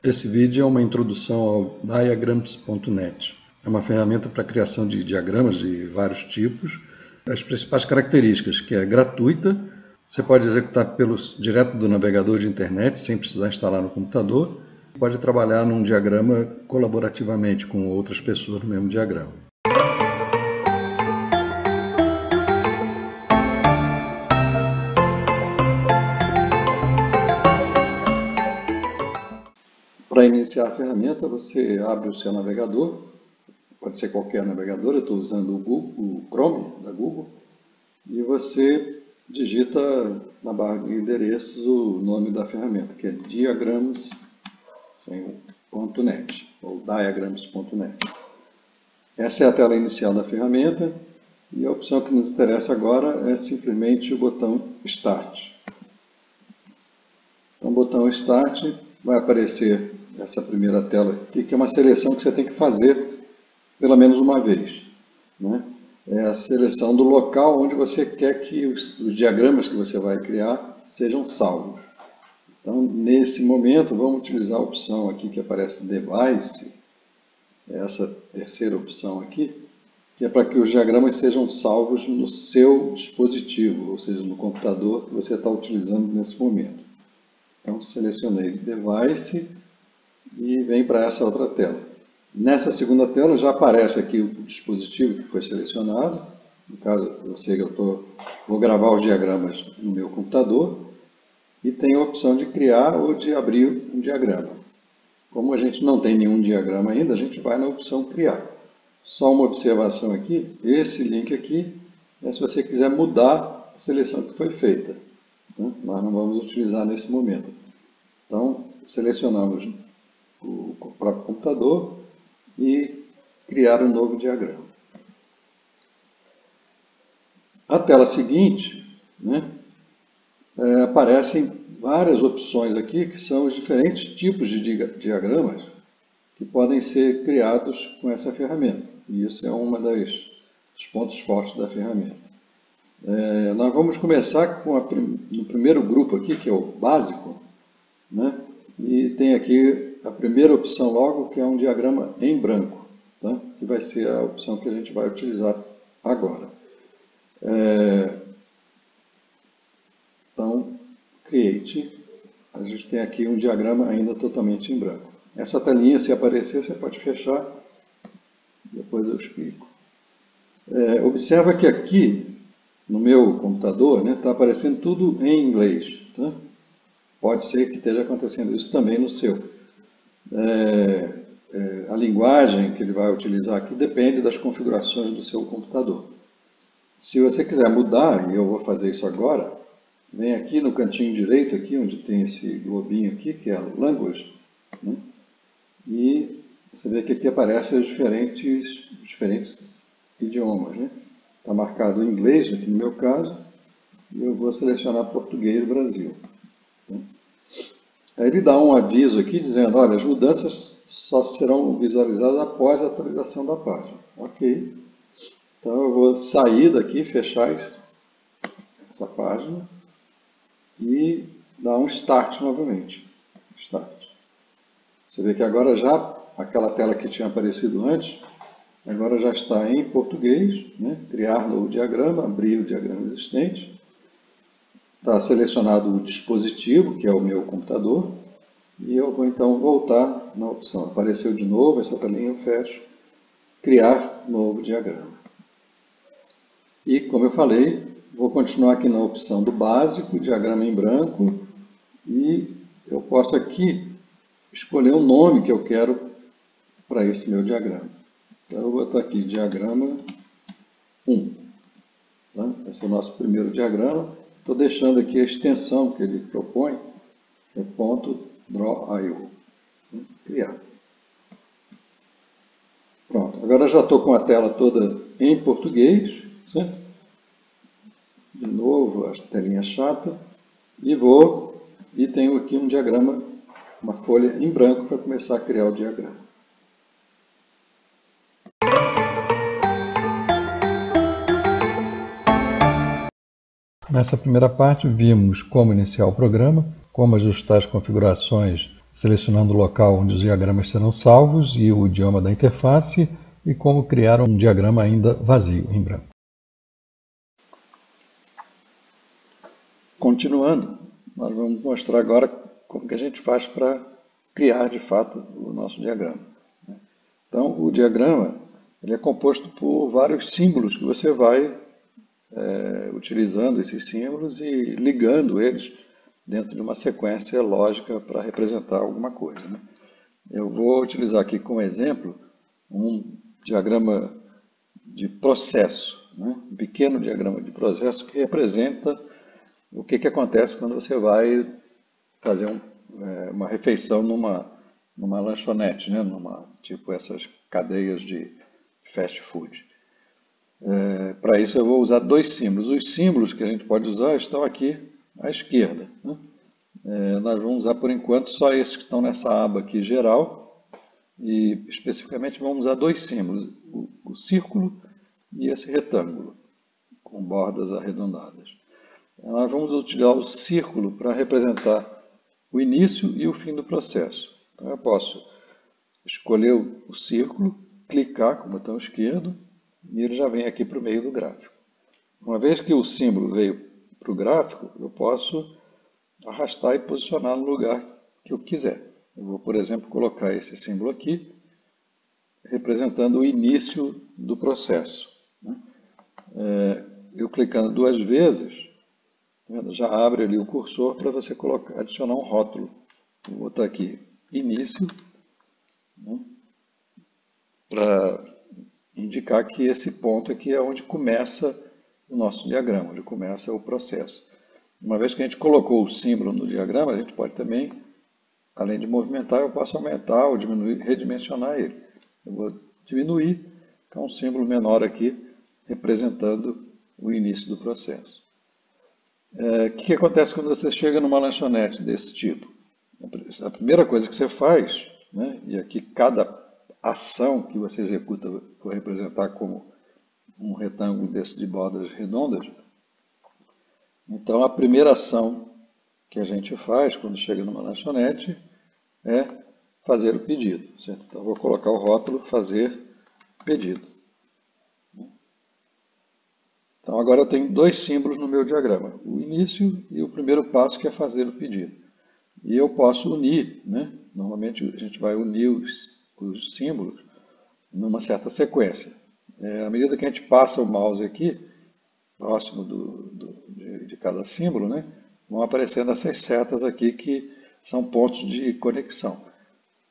Esse vídeo é uma introdução ao Diagrams.net. É uma ferramenta para a criação de diagramas de vários tipos. As principais características, que é gratuita, você pode executar direto do navegador de internet, sem precisar instalar no computador. Pode trabalhar num diagrama colaborativamente com outras pessoas no mesmo diagrama. Para iniciar a ferramenta, você abre o seu navegador, pode ser qualquer navegador, eu estou usando o Chrome da Google, e você digita na barra de endereços o nome da ferramenta, que é Diagrams.net, ou Diagrams.net. Essa é a tela inicial da ferramenta, e a opção que nos interessa agora é simplesmente o botão Start. Então, o botão Start vai aparecer essa primeira tela aqui, que é uma seleção que você tem que fazer pelo menos uma vez, né? É a seleção do local onde você quer que os diagramas que você vai criar sejam salvos. Então, nesse momento, vamos utilizar a opção aqui que aparece Device, essa terceira opção aqui, que é para que os diagramas sejam salvos no seu dispositivo, ou seja, no computador que você está utilizando nesse momento. Então, selecionei Device e vem para essa outra tela. Nessa segunda tela já aparece aqui o dispositivo que foi selecionado. No caso, eu sei que vou gravar os diagramas no meu computador e tem a opção de criar ou de abrir um diagrama. Como a gente não tem nenhum diagrama ainda, a gente vai na opção criar. Só uma observação aqui, esse link aqui é se você quiser mudar a seleção que foi feita. Então, nós não vamos utilizar nesse momento. Então, selecionamos o próprio computador e criar um novo diagrama. A tela seguinte, né, aparecem várias opções aqui que são os diferentes tipos de diagramas que podem ser criados com essa ferramenta. E isso é um dos pontos fortes da ferramenta. Nós vamos começar no primeiro grupo aqui, que é o básico, né? E tem aqui a primeira opção logo, que é um diagrama em branco, tá? Que vai ser a opção que a gente vai utilizar agora. Então, Create, a gente tem aqui um diagrama ainda totalmente em branco. Essa telinha, se aparecer, você pode fechar, depois eu explico. Observa que aqui, no meu computador, está aparecendo tudo em inglês, tá? Pode ser que esteja acontecendo isso também no seu. A linguagem que ele vai utilizar aqui depende das configurações do seu computador. Se você quiser mudar, e eu vou fazer isso agora, vem aqui no cantinho direito, aqui onde tem esse globinho aqui, que é a Language, né? E você vê que aqui aparecem os diferentes idiomas, né? Está marcado em inglês, aqui no meu caso, e eu vou selecionar português Brasil. Aí ele dá um aviso aqui dizendo, olha, as mudanças só serão visualizadas após a atualização da página. Ok. Então eu vou sair daqui, fechar essa página e dar um Start novamente. Start. Você vê que agora já, aquela tela que tinha aparecido antes, agora já está em português, né? Criar novo diagrama, abrir o diagrama existente. Está selecionado o dispositivo, que é o meu computador, e eu vou então voltar na opção. Apareceu de novo, essa telinha eu fecho, criar novo diagrama. E, como eu falei, vou continuar aqui na opção do básico, diagrama em branco, e eu posso aqui escolher o nome que eu quero para esse meu diagrama. Então, eu vou botar aqui diagrama 1. Tá? Esse é o nosso primeiro diagrama. Estou deixando aqui a extensão que ele propõe, que é .drawio. Criar. Pronto, agora já estou com a tela toda em português, certo? De novo, a telinha chata, e tenho aqui um diagrama, uma folha em branco para começar a criar o diagrama. Nessa primeira parte, vimos como iniciar o programa, como ajustar as configurações selecionando o local onde os diagramas serão salvos e o idioma da interface e como criar um diagrama ainda vazio, em branco. Continuando, nós vamos mostrar agora como que a gente faz para criar de fato o nosso diagrama. Então, o diagrama ele é composto por vários símbolos que você vai utilizando esses símbolos e ligando eles dentro de uma sequência lógica para representar alguma coisa, né? Eu vou utilizar aqui como exemplo um diagrama de processo, né? Um pequeno diagrama de processo que representa o que acontece quando você vai fazer uma refeição numa lanchonete, né? Tipo essas cadeias de fast food. Para isso eu vou usar dois símbolos. Os símbolos que a gente pode usar estão aqui à esquerda, né? Nós vamos usar por enquanto só esses que estão nessa aba aqui geral e especificamente vamos usar dois símbolos, o círculo e esse retângulo com bordas arredondadas. Nós vamos utilizar o círculo para representar o início e o fim do processo. Então eu posso escolher o círculo, clicar com o botão esquerdo e ele já vem aqui para o meio do gráfico. Uma vez que o símbolo veio para o gráfico, eu posso arrastar e posicionar no lugar que eu quiser. Eu vou, por exemplo, colocar esse símbolo aqui, representando o início do processo. Eu clicando duas vezes, já abre ali o cursor para você adicionar um rótulo. Vou botar aqui início, né, para indicar que esse ponto aqui é onde começa o nosso diagrama, onde começa o processo. Uma vez que a gente colocou o símbolo no diagrama, a gente pode também, além de movimentar, eu posso aumentar ou diminuir, redimensionar ele. Eu vou diminuir, com um símbolo menor aqui, representando o início do processo. O que acontece quando você chega numa lanchonete desse tipo? A primeira coisa que você faz, né, e aqui cada ação que você executa vou representar como um retângulo desse de bordas redondas. Então, a primeira ação que a gente faz quando chega numa lanchonete é fazer o pedido, certo? Então, eu vou colocar o rótulo fazer pedido. Então, agora eu tenho dois símbolos no meu diagrama, o início e o primeiro passo, que é fazer o pedido. E eu posso unir, né? Normalmente a gente vai unir os símbolos numa certa sequência. À medida que a gente passa o mouse aqui, próximo de cada símbolo, né, vão aparecendo essas setas aqui que são pontos de conexão.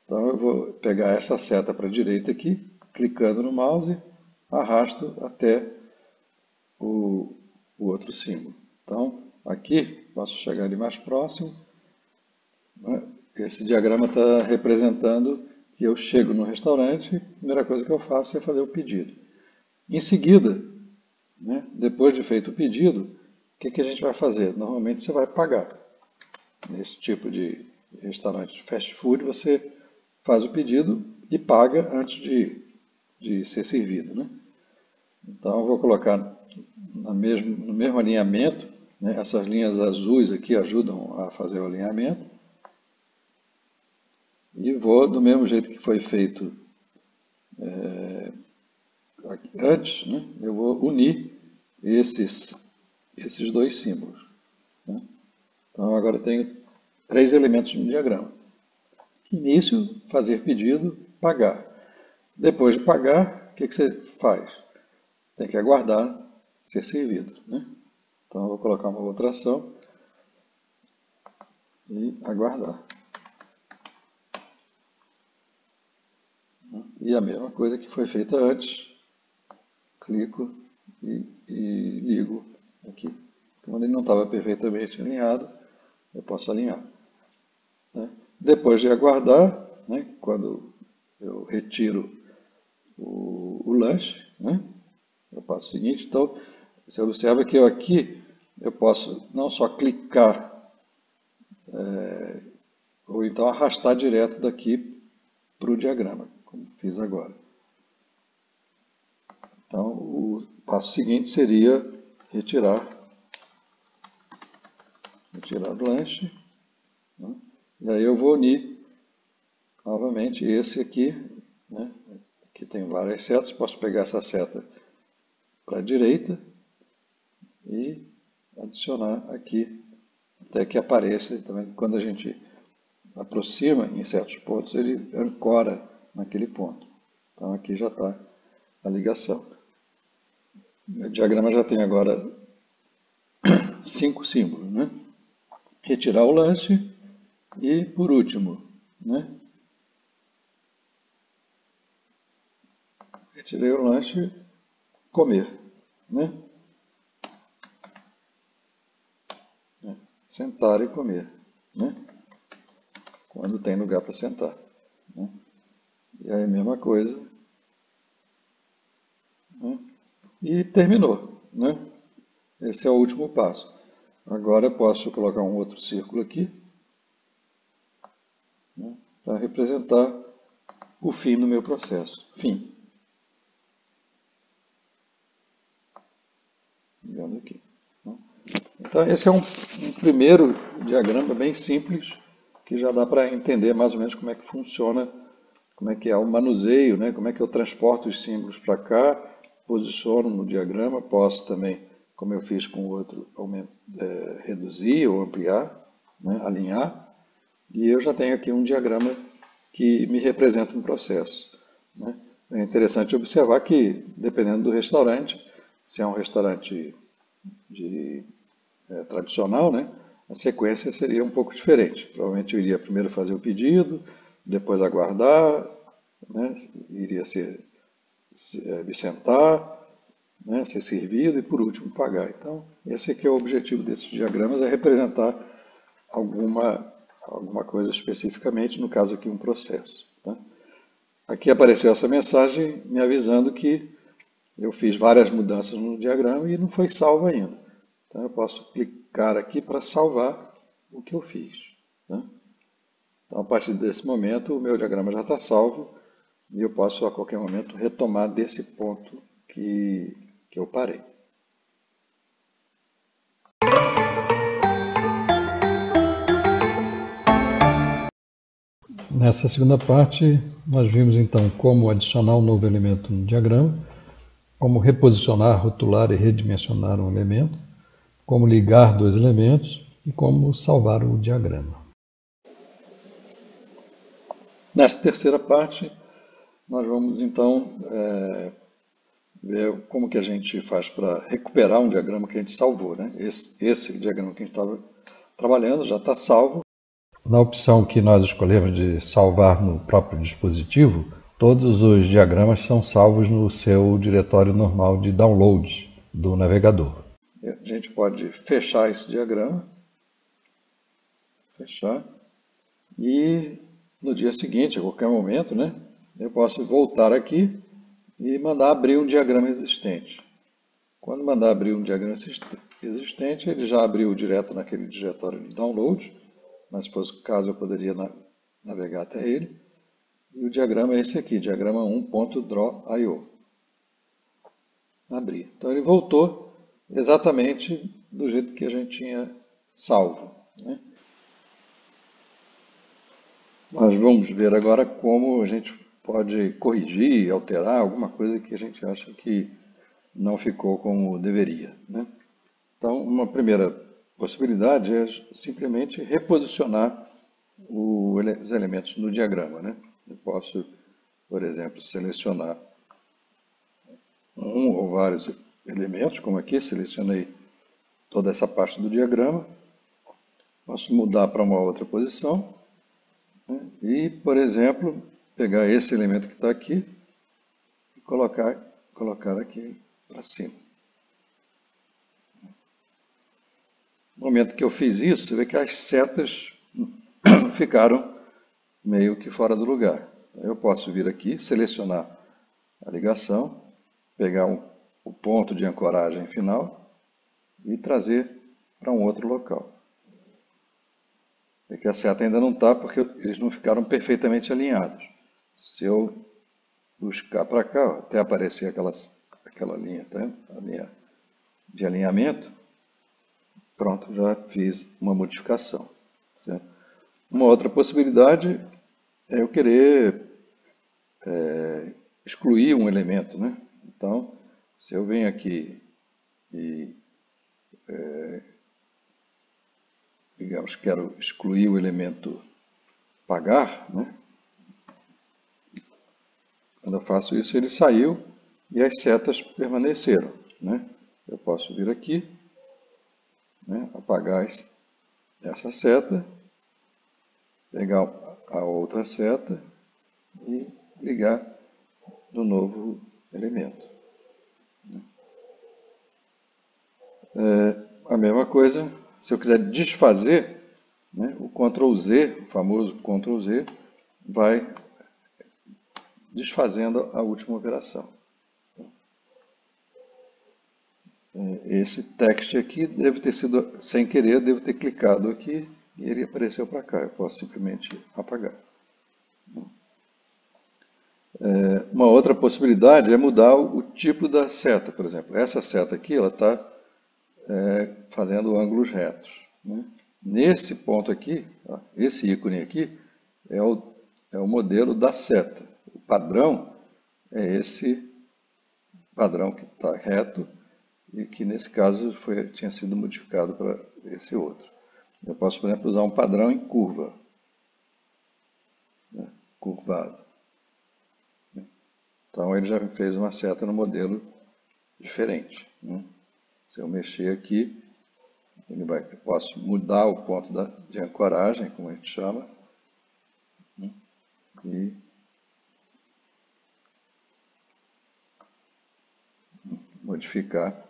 Então eu vou pegar essa seta para a direita aqui, clicando no mouse, arrasto até o outro símbolo. Então aqui, posso chegar ali mais próximo, né, esse diagrama está representando que eu chego no restaurante, a primeira coisa que eu faço é fazer o pedido. Em seguida, né, depois de feito o pedido, o que a gente vai fazer? Normalmente você vai pagar. Nesse tipo de restaurante de fast food, você faz o pedido e paga antes de ser servido, né? Então eu vou colocar no mesmo alinhamento, né, essas linhas azuis aqui ajudam a fazer o alinhamento. E vou, do mesmo jeito que foi feito antes, né, eu vou unir esses dois símbolos, né? Então agora eu tenho três elementos no diagrama. Início, fazer pedido, pagar. Depois de pagar, o que você faz? Tem que aguardar ser servido, né? Então eu vou colocar uma outra ação e aguardar. E a mesma coisa que foi feita antes, clico e ligo aqui. Quando ele não estava perfeitamente alinhado, eu posso alinhar, né? Depois de aguardar, né, quando eu retiro o lanche, né, eu passo o seguinte. Então, você observa que aqui eu posso não só clicar, ou então arrastar direto daqui para o diagrama, como fiz agora. Então, o passo seguinte seria retirar o lanche, né? E aí eu vou unir novamente esse aqui, né? Aqui tem várias setas, posso pegar essa seta para a direita e adicionar aqui até que apareça. Também quando a gente aproxima em certos pontos, ele ancora naquele ponto. Então aqui já está a ligação. O diagrama já tem agora 5 símbolos, né? Retirar o lanche e, por último, né? Retirei o lanche, comer, né? Sentar e comer, né? Quando tem lugar para sentar, né? E aí a mesma coisa, né? E terminou, né? Esse é o último passo. Agora eu posso colocar um outro círculo aqui, né, para representar o fim do meu processo. Fim. Vendo aqui. Então esse é um primeiro diagrama bem simples, que já dá para entender mais ou menos como é que funciona, como é que é o manuseio, né? Como é que eu transporto os símbolos para cá, posiciono no diagrama, posso também, como eu fiz com o outro, reduzir ou ampliar, né? Alinhar, e eu já tenho aqui um diagrama que me representa um processo, né? É interessante observar que, dependendo do restaurante, se é um restaurante tradicional, né, a sequência seria um pouco diferente. Provavelmente eu iria primeiro fazer o pedido, depois aguardar, né, iria me sentar, né, ser servido e por último pagar. Então, esse aqui é o objetivo desses diagramas, é representar alguma coisa especificamente, no caso aqui um processo. Tá? Aqui apareceu essa mensagem me avisando que eu fiz várias mudanças no diagrama e não foi salvo ainda. Então eu posso clicar aqui para salvar o que eu fiz. Né? Então a partir desse momento o meu diagrama já está salvo e eu posso a qualquer momento retomar desse ponto que eu parei. Nessa segunda parte, nós vimos então como adicionar um novo elemento no diagrama, como reposicionar, rotular e redimensionar um elemento, como ligar dois elementos e como salvar o diagrama. Nessa terceira parte, nós vamos então ver como que a gente faz para recuperar um diagrama que a gente salvou, né? Esse diagrama que a gente estava trabalhando já está salvo. Na opção que nós escolhemos de salvar no próprio dispositivo, todos os diagramas são salvos no seu diretório normal de downloads do navegador. A gente pode fechar esse diagrama, fechar, e no dia seguinte, a qualquer momento, né, eu posso voltar aqui e mandar abrir um diagrama existente. Quando mandar abrir um diagrama existente, ele já abriu direto naquele diretório de download, mas se fosse o caso eu poderia navegar até ele. E o diagrama é esse aqui, diagrama 1.draw.io. Abrir. Então ele voltou exatamente do jeito que a gente tinha salvo, né? Nós vamos ver agora como a gente pode corrigir, alterar alguma coisa que a gente acha que não ficou como deveria, né? Então, uma primeira possibilidade é simplesmente reposicionar os elementos no diagrama, né? Eu posso, por exemplo, selecionar um ou vários elementos, como aqui, selecionei toda essa parte do diagrama, posso mudar para uma outra posição, né? E, por exemplo, pegar esse elemento que está aqui e colocar aqui para cima. No momento que eu fiz isso, você vê que as setas ficaram meio que fora do lugar. Eu posso vir aqui, selecionar a ligação, pegar o ponto de ancoragem final e trazer para um outro local. É que a seta ainda não está porque eles não ficaram perfeitamente alinhados. Se eu buscar para cá, ó, até aparecer aquela linha, tá? A linha de alinhamento, pronto, já fiz uma modificação. Certo? Uma outra possibilidade é eu querer excluir um elemento, né? Então, se eu venho aqui e, digamos, quero excluir o elemento pagar, né? Quando eu faço isso, ele saiu e as setas permaneceram, né? Eu posso vir aqui, né? Apagar essa seta, pegar a outra seta e ligar no novo elemento. A mesma coisa, se eu quiser desfazer, né, o Ctrl Z, o famoso Ctrl Z, vai desfazendo a última operação. Esse text aqui deve ter sido, sem querer, devo ter clicado aqui e ele apareceu para cá. Eu posso simplesmente apagar. Uma outra possibilidade é mudar o tipo da seta, por exemplo. Essa seta aqui, ela está fazendo ângulos retos, né? Nesse ponto aqui, ó, esse ícone aqui, é o modelo da seta. O padrão é esse padrão que está reto e que, nesse caso, tinha sido modificado para esse outro. Eu posso, por exemplo, usar um padrão em curva, né? Curvado. Então, ele já fez uma seta no modelo diferente, né? Se eu mexer aqui, eu posso mudar o ponto de ancoragem, como a gente chama, né? E modificar.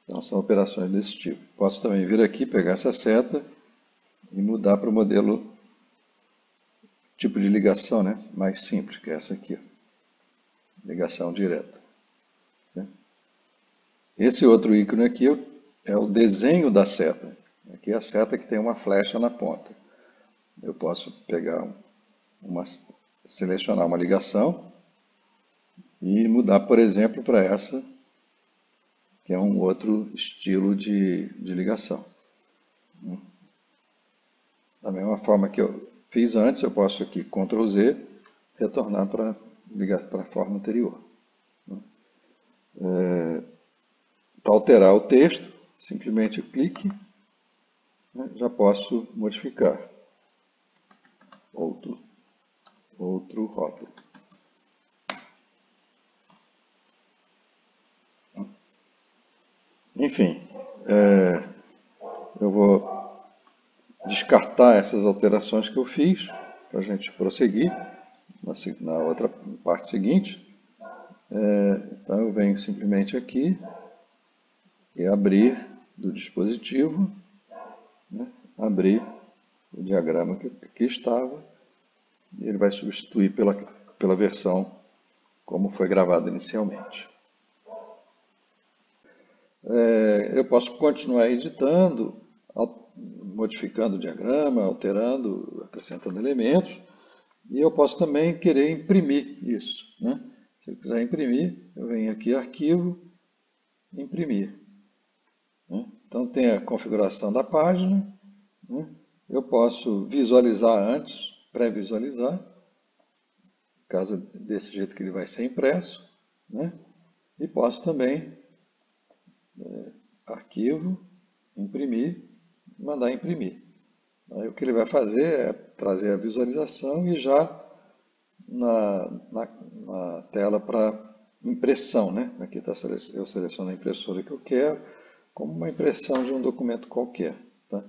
Então, são operações desse tipo. Posso também vir aqui, pegar essa seta e mudar para o modelo tipo de ligação, né? Mais simples, que é essa aqui. Ligação direta. Esse outro ícone aqui é o desenho da seta. Aqui é a seta que tem uma flecha na ponta. Eu posso pegar selecionar uma ligação e mudar, por exemplo, para essa, que é um outro estilo de ligação. Da mesma forma que eu fiz antes, eu posso aqui Ctrl Z, retornar para a forma anterior. Para alterar o texto, simplesmente clique, né, já posso modificar outro rótulo. Enfim, eu vou descartar essas alterações que eu fiz para a gente prosseguir na outra parte seguinte. Então eu venho simplesmente aqui e abrir do dispositivo, né, abrir o diagrama que aqui estava, e ele vai substituir pela versão como foi gravada inicialmente. Eu posso continuar editando, modificando o diagrama, alterando, acrescentando elementos, e eu posso também querer imprimir isso, né? Se eu quiser imprimir, eu venho aqui, arquivo, imprimir, né? Então tem a configuração da página, né? Eu posso visualizar antes, pré-visualizar, caso desse jeito que ele vai ser impresso, né? E posso também arquivo, imprimir, mandar imprimir. Aí o que ele vai fazer é trazer a visualização e já na tela para impressão, né? Aqui eu seleciono a impressora que eu quero, como uma impressão de um documento qualquer, tá?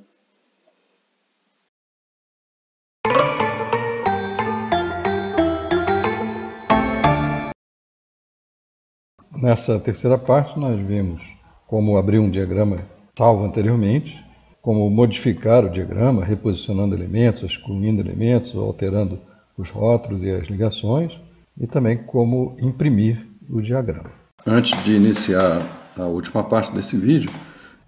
Nessa terceira parte, nós vimos como abrir um diagrama salvo anteriormente, como modificar o diagrama, reposicionando elementos, excluindo elementos, ou alterando os rótulos e as ligações, e também como imprimir o diagrama. Antes de iniciar a última parte desse vídeo,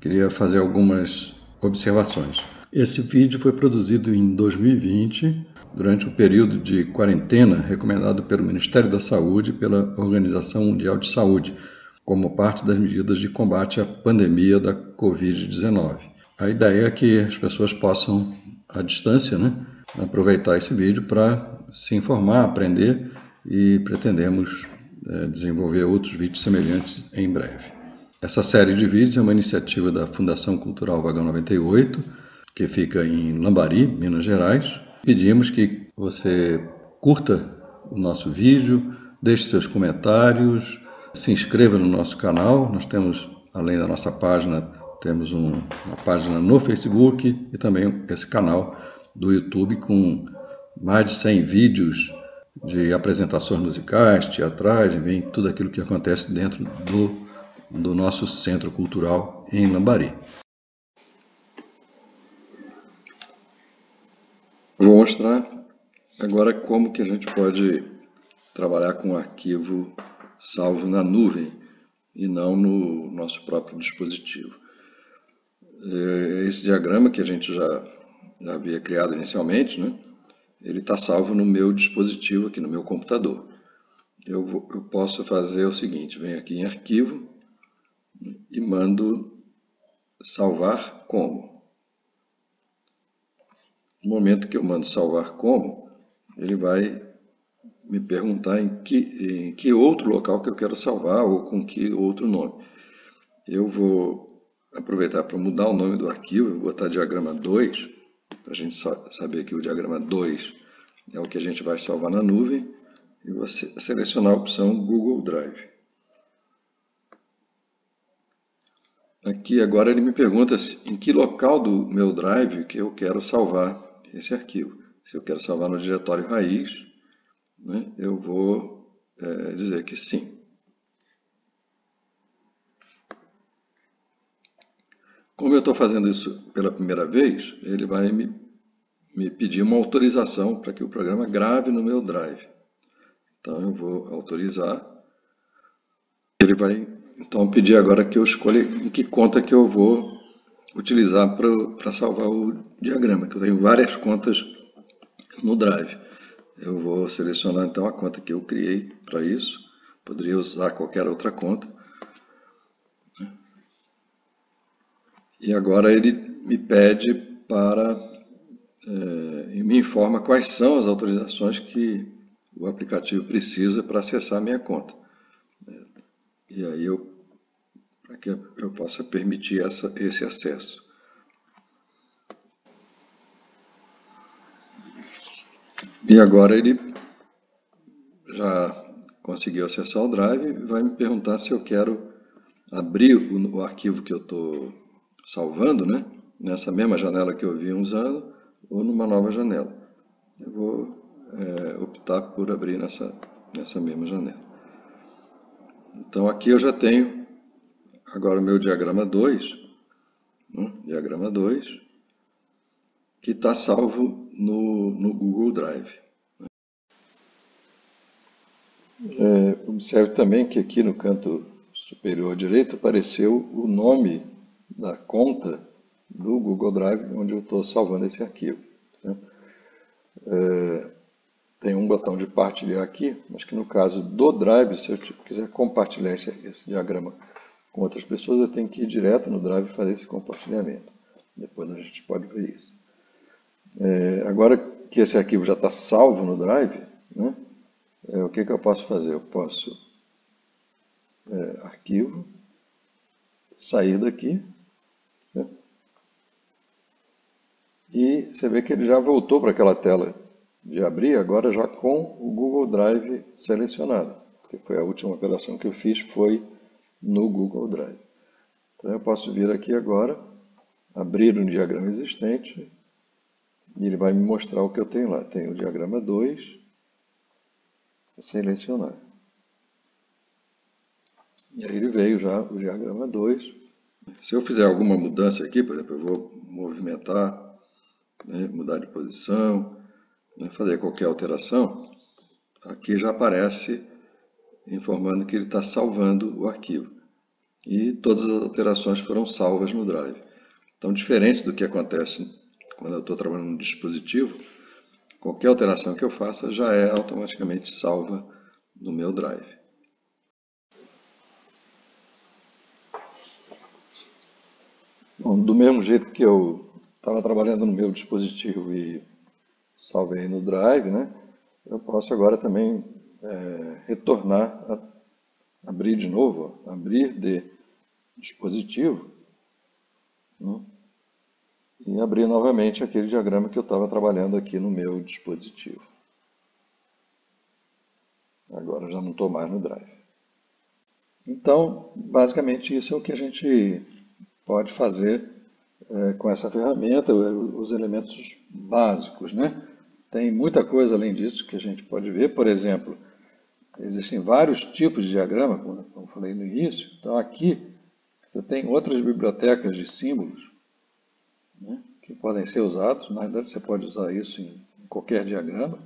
queria fazer algumas observações. Esse vídeo foi produzido em 2020, durante o período de quarentena recomendado pelo Ministério da Saúde e pela Organização Mundial de Saúde, como parte das medidas de combate à pandemia da Covid-19. A ideia é que as pessoas possam, à distância, né, aproveitar esse vídeo para se informar, aprender e pretendemos desenvolver outros vídeos semelhantes em breve. Essa série de vídeos é uma iniciativa da Fundação Cultural Vagão 98, que fica em Lambari, Minas Gerais. Pedimos que você curta o nosso vídeo, deixe seus comentários, se inscreva no nosso canal. Nós temos, além da nossa página, temos uma página no Facebook e também esse canal do YouTube com mais de 100 vídeos de apresentações musicais, teatrais, enfim, tudo aquilo que acontece dentro do nosso Centro Cultural em Lambari. Vou mostrar agora como que a gente pode trabalhar com um arquivo salvo na nuvem e não no nosso próprio dispositivo. Esse diagrama que a gente já havia criado inicialmente, né, ele está salvo no meu dispositivo aqui, no meu computador. Eu posso fazer o seguinte, venho aqui em arquivo e mando salvar como. No momento que eu mando salvar como, ele vai me perguntar em que outro local que eu quero salvar ou com que outro nome. Eu vou aproveitar para mudar o nome do arquivo, vou botar diagrama 2, para a gente saber que o diagrama 2 é o que a gente vai salvar na nuvem, e vou selecionar a opção Google Drive. Aqui agora ele me pergunta em que local do meu Drive que eu quero salvar esse arquivo. Se eu quero salvar no diretório raiz, né, eu vou dizer que sim. Como eu estou fazendo isso pela primeira vez, ele vai me pedir uma autorização para que o programa grave no meu Drive. Então eu vou autorizar. Ele vai então pedir agora que eu escolha em que conta que eu vou utilizar para salvar o diagrama, que eu tenho várias contas no Drive. Eu vou selecionar então a conta que eu criei para isso. Poderia usar qualquer outra conta. E agora ele me pede me informa quais são as autorizações que o aplicativo precisa para acessar a minha conta. E aí para que eu possa permitir esse acesso. E agora ele já conseguiu acessar o Drive e vai me perguntar se eu quero abrir o arquivo que eu estou salvando, né, nessa mesma janela que eu vinha usando, ou numa nova janela. Eu vou optar por abrir nessa mesma janela. Então aqui eu já tenho agora o meu diagrama 2, né, diagrama 2, que está salvo no Google Drive. Observe também que aqui no canto superior direito apareceu o nome da conta do Google Drive onde eu estou salvando esse arquivo. Certo? Tem um botão de partilhar aqui, mas que no caso do Drive, se eu quiser compartilhar esse diagrama com outras pessoas, eu tenho que ir direto no Drive e fazer esse compartilhamento. Depois a gente pode ver isso. Agora que esse arquivo já está salvo no Drive, né, o que eu posso fazer? Eu posso arquivo, sair daqui, certo? E você vê que ele já voltou para aquela tela de abrir, agora já com o Google Drive selecionado, porque foi a última operação que eu fiz, foi no Google Drive. Então eu posso vir aqui agora, abrir um diagrama existente, e ele vai me mostrar o que eu tenho lá. Tenho o diagrama 2, selecionar. E aí ele veio já o diagrama 2. Se eu fizer alguma mudança aqui, por exemplo, eu vou movimentar, né, mudar de posição, né, fazer qualquer alteração, aqui já aparece informando que ele está salvando o arquivo. E todas as alterações foram salvas no Drive. Então, diferente do que acontece quando eu estou trabalhando no dispositivo, qualquer alteração que eu faça já é automaticamente salva no meu Drive. Bom, do mesmo jeito que eu estava trabalhando no meu dispositivo e salvei no Drive, né? Eu posso agora também retornar, abrir de novo, abrir de dispositivo, né? E abrir novamente aquele diagrama que eu estava trabalhando aqui no meu dispositivo. Agora já não estou mais no Drive. Então, basicamente isso é o que a gente pode fazer com essa ferramenta, os elementos básicos, né? Tem muita coisa além disso que a gente pode ver. Por exemplo, existem vários tipos de diagrama, como eu falei no início. Então aqui você tem outras bibliotecas de símbolos, né, que podem ser usados. Na verdade, você pode usar isso em qualquer diagrama,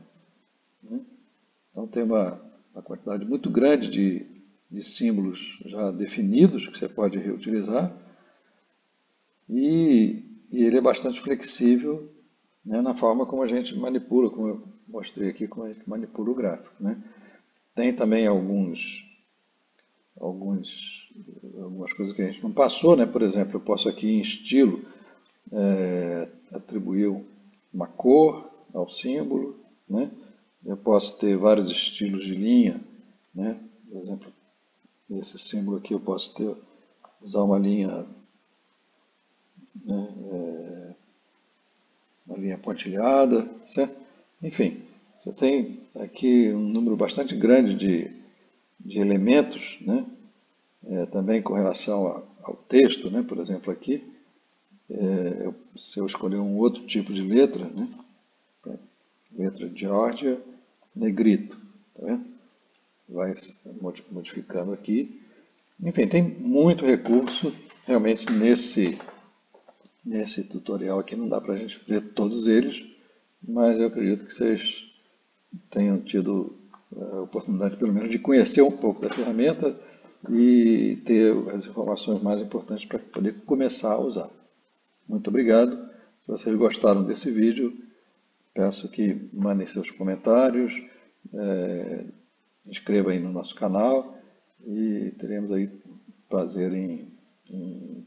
né? Então tem uma quantidade muito grande de símbolos já definidos que você pode reutilizar. E ele é bastante flexível, né, na forma como a gente manipula, como eu mostrei aqui, como a gente manipula o gráfico, né? Tem também algumas coisas que a gente não passou, né? Por exemplo, eu posso aqui em estilo atribuir uma cor ao símbolo, né? Eu posso ter vários estilos de linha, né? Por exemplo, esse símbolo aqui eu posso usar uma linha, né, uma linha pontilhada, certo? Enfim, você tem aqui um número bastante grande de elementos, né? Também com relação ao texto, né? Por exemplo, aqui, se eu escolher um outro tipo de letra, né? Letra Georgia, negrito, tá vendo? Vai modificando aqui. Enfim, tem muito recurso, realmente nesse tutorial aqui não dá para a gente ver todos eles, mas eu acredito que vocês tenham tido a oportunidade, pelo menos, de conhecer um pouco da ferramenta e ter as informações mais importantes para poder começar a usar. Muito obrigado. Se vocês gostaram desse vídeo, peço que mandem seus comentários, inscreva aí no nosso canal e teremos aí prazer em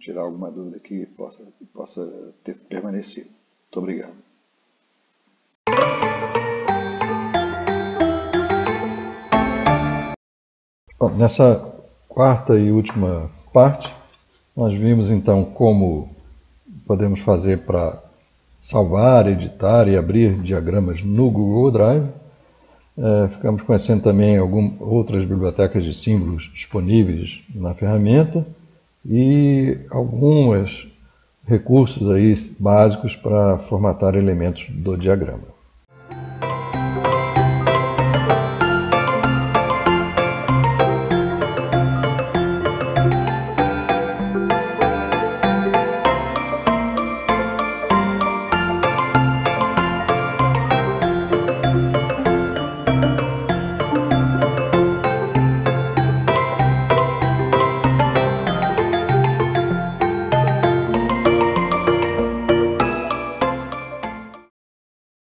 tirar alguma dúvida que possa ter permanecido. Muito obrigado. Bom, nessa quarta e última parte, nós vimos então como podemos fazer para salvar, editar e abrir diagramas no Google Drive. Ficamos conhecendo também outras bibliotecas de símbolos disponíveis na ferramenta e alguns recursos aí básicos para formatar elementos do diagrama.